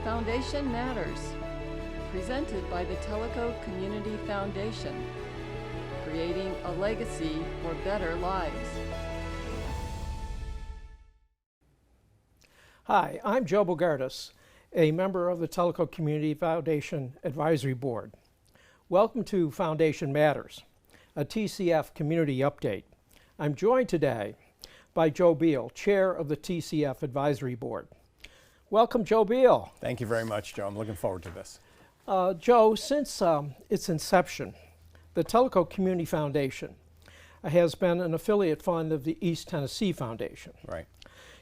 Foundation Matters, presented by the Tellico Community Foundation, creating a legacy for better lives. Hi, I'm Joe Bogardus, a member of the Tellico Community Foundation Advisory Board. Welcome to Foundation Matters, a TCF community update. I'm joined today by Joe Beal, Chair of the TCF Advisory Board. Welcome, Joe Beal. Thank you very much, Joe. I'm looking forward to this. Joe, since its inception, the Tellico Community Foundation has been an affiliate fund of the East Tennessee Foundation. Right.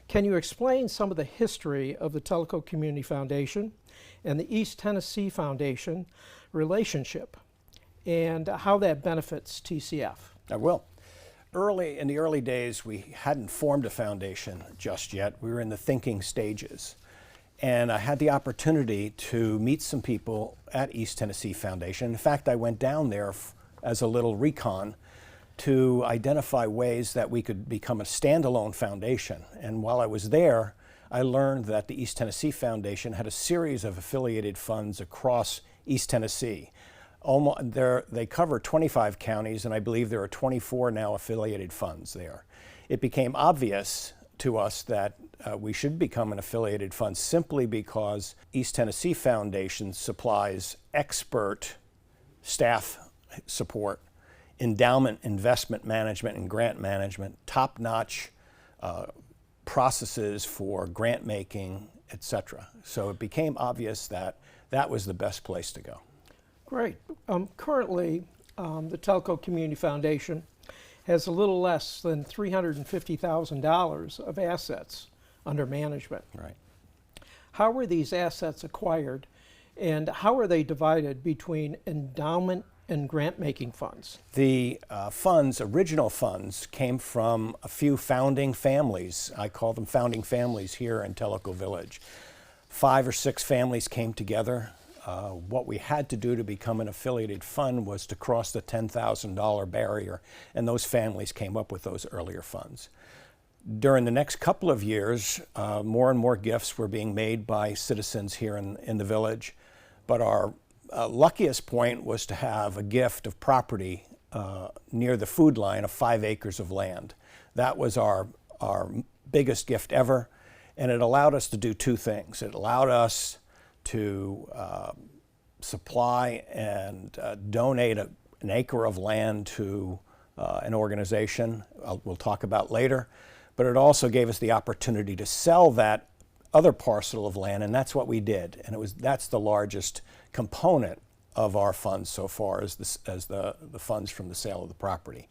Can you explain some of the history of the Tellico Community Foundation and the East Tennessee Foundation relationship and how that benefits TCF? I will. In the early days, we hadn't formed a foundation just yet. We were in the thinking stages. And I had the opportunity to meet some people at East Tennessee Foundation. In fact, I went down there as a little recon to identify ways that we could become a standalone foundation. And while I was there, I learned that the East Tennessee Foundation had a series of affiliated funds across East Tennessee. They cover 25 counties, and I believe there are 24 now affiliated funds there. It became obvious to us that we should become an affiliated fund simply because East Tennessee Foundation supplies expert staff support, endowment, investment management, and grant management, top-notch processes for grant making, etc. So it became obvious that that was the best place to go. Great. Currently, the Tellico Community Foundation has a little less than $350,000 of assets under management. Right. How were these assets acquired, and how are they divided between endowment and grant-making funds? The original funds, came from a few founding families. I call them founding families here in Tellico Village. 5 or 6 families came together. What we had to do to become an affiliated fund was to cross the $10,000 barrier, and those families came up with those earlier funds. During the next couple of years, more and more gifts were being made by citizens here in the village, but our luckiest point was to have a gift of property near the food line of 5 acres of land. That was our biggest gift ever, and it allowed us to do 2 things. It allowed us to supply and donate an acre of land to an organization we'll talk about later, but it also gave us the opportunity to sell that other parcel of land, and that's what we did. And that's the largest component of our funds so far, as the funds from the sale of the property.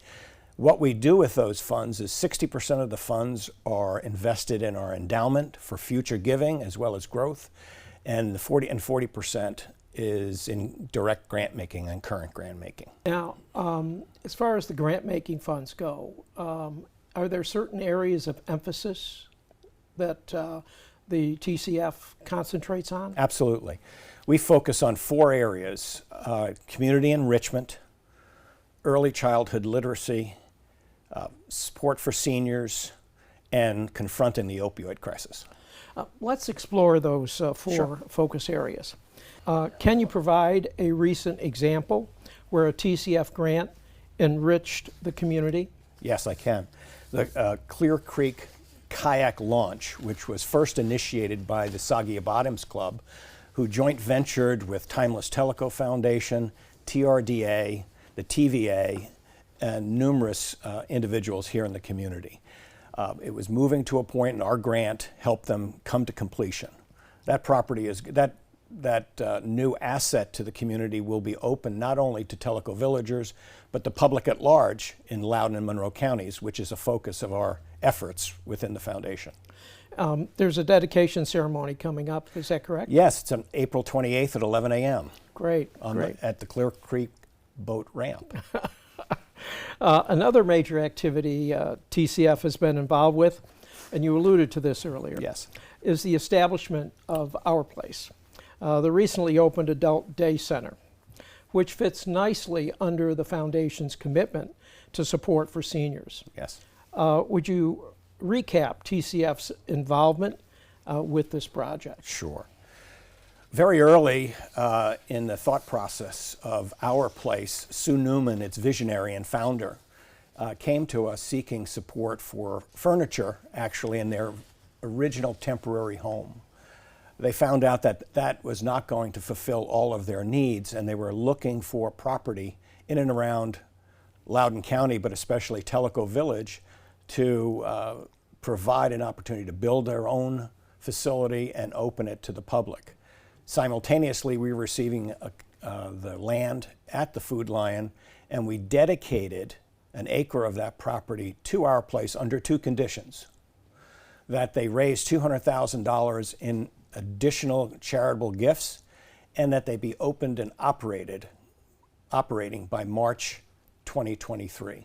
What we do with those funds is 60% of the funds are invested in our endowment for future giving as well as growth, and 40% is in direct grant making and current grant making. Now, as far as the grant making funds go, are there certain areas of emphasis that the TCF concentrates on? Absolutely. We focus on 4 areas: community enrichment, early childhood literacy, support for seniors, and confronting the opioid crisis. Let's explore those 4 Sure. focus areas. Can you provide a recent example where a TCF grant enriched the community? Yes, I can. The Clear Creek kayak launch, which was first initiated by the Sagia Bottoms Club, who joint ventured with Timeless Tellico Foundation, TRDA, the TVA, and numerous individuals here in the community. It was moving to a point, and our grant helped them come to completion. That property is that new asset to the community will be open not only to Tellico villagers, but the public at large in Loudoun and Monroe counties, which is a focus of our efforts within the foundation. There's a dedication ceremony coming up, is that correct? Yes, it's on April 28th at 11 a.m. Great, At the Clear Creek boat ramp. Another major activity TCF has been involved with, and you alluded to this earlier, Yes. is the establishment of Our Place, the recently opened adult day center, which fits nicely under the foundation's commitment to support for seniors. Yes. Would you recap TCF's involvement with this project? Sure. Very early in the thought process of our place, Sue Newman, its visionary and founder, came to us seeking support for furniture, actually, in their original temporary home. They found out that that was not going to fulfill all of their needs, and they were looking for property in and around Loudoun County, but especially Tellico Village, to provide an opportunity to build their own facility and open it to the public. Simultaneously, we were receiving the land at the Food Lion, and we dedicated an acre of that property to our place under two conditions: that they raise $200,000 in additional charitable gifts, and that they be opened and operating by March 2023.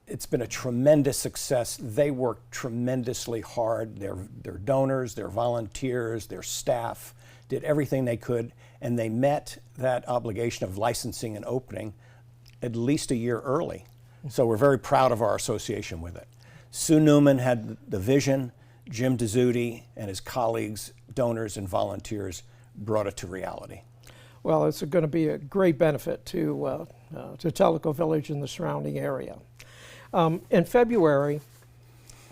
It's been a tremendous success. They worked tremendously hard. Their donors, their volunteers, their staff did everything they could, and they met that obligation of licensing and opening at least a year early. So we're very proud of our association with it. Sue Newman had the vision. Jim Dizzuti and his colleagues, donors, and volunteers brought it to reality. Well, it's going to be a great benefit to Tellico Village and the surrounding area. In February,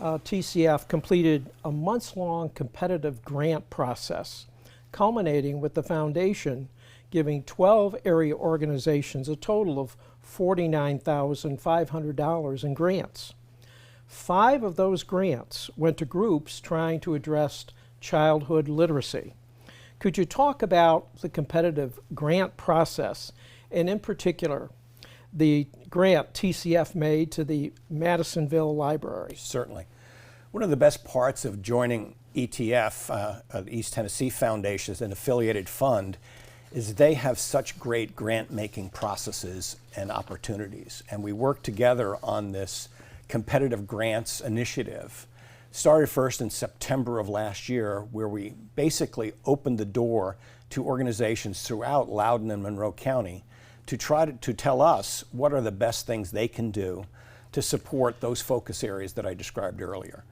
TCF completed a months-long competitive grant process, culminating with the foundation giving 12 area organizations a total of $49,500 in grants. 5 of those grants went to groups trying to address childhood literacy. Could you talk about the competitive grant process, and in particular, the grant TCF made to the Madisonville Library? Certainly. One of the best parts of joining ETF, the East Tennessee Foundation, as an affiliated fund, is they have such great grant-making processes and opportunities. And we work together on this competitive grants initiative. Started first in September of last year, where we basically opened the door to organizations throughout Loudoun and Monroe County to try to tell us what are the best things they can do to support those focus areas that I described earlier.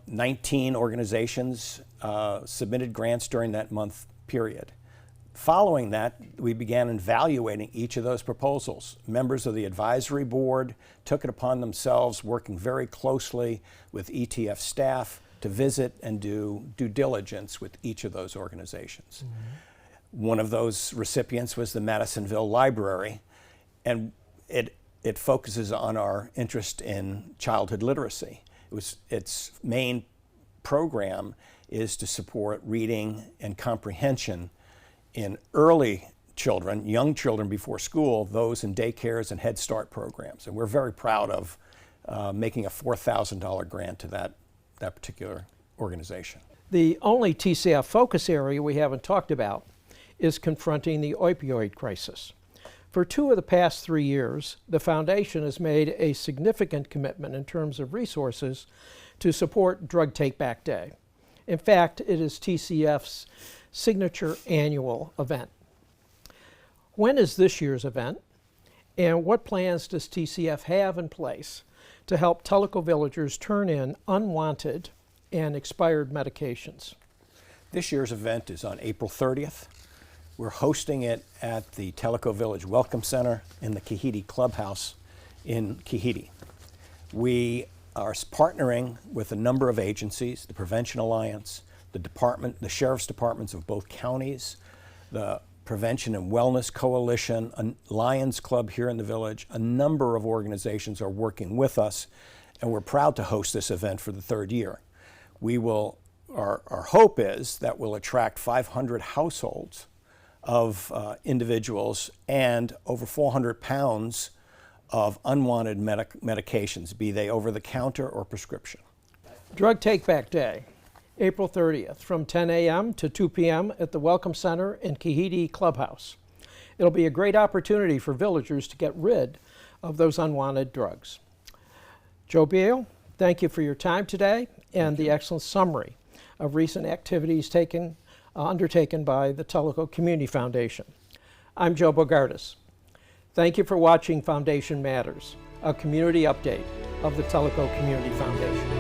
19 organizations submitted grants during that month period. Following that, we began evaluating each of those proposals. Members of the advisory board took it upon themselves, working very closely with ETF staff, to visit and do due diligence with each of those organizations. Mm-hmm. One of those recipients was the Madisonville Library, and it focuses on our interest in childhood literacy. Its main program is to support reading and comprehension in early children, young children before school, those in daycares and Head Start programs. And we're very proud of making a $4,000 grant to that particular organization. The only TCF focus area we haven't talked about is confronting the opioid crisis. For 2 of the past 3 years, the foundation has made a significant commitment in terms of resources to support Drug Take Back Day. In fact, it is TCF's signature annual event. When is this year's event, and what plans does TCF have in place to help Tellico villagers turn in unwanted and expired medications? This year's event is on April 30th. We're hosting it at the Tellico Village Welcome Center in the Kahidi Clubhouse in Kahidi. We are partnering with a number of agencies, the Prevention Alliance, the sheriff's departments of both counties, the Prevention and Wellness Coalition, a Lions Club here in the village. A number of organizations are working with us, and we're proud to host this event for the 3rd year. Our hope is that we'll attract 500 households of individuals and over 400 pounds of unwanted medications, be they over-the-counter or prescription. Drug Take Back Day, April 30th, from 10 a.m. to 2 p.m. at the Welcome Center in Kahidi Clubhouse. It'll be a great opportunity for villagers to get rid of those unwanted drugs. Joe Beal, thank you for your time today and the excellent summary of recent activities undertaken by the Tellico Community Foundation. I'm Joe Bogardus. Thank you for watching Foundation Matters, a community update of the Tellico Community Foundation.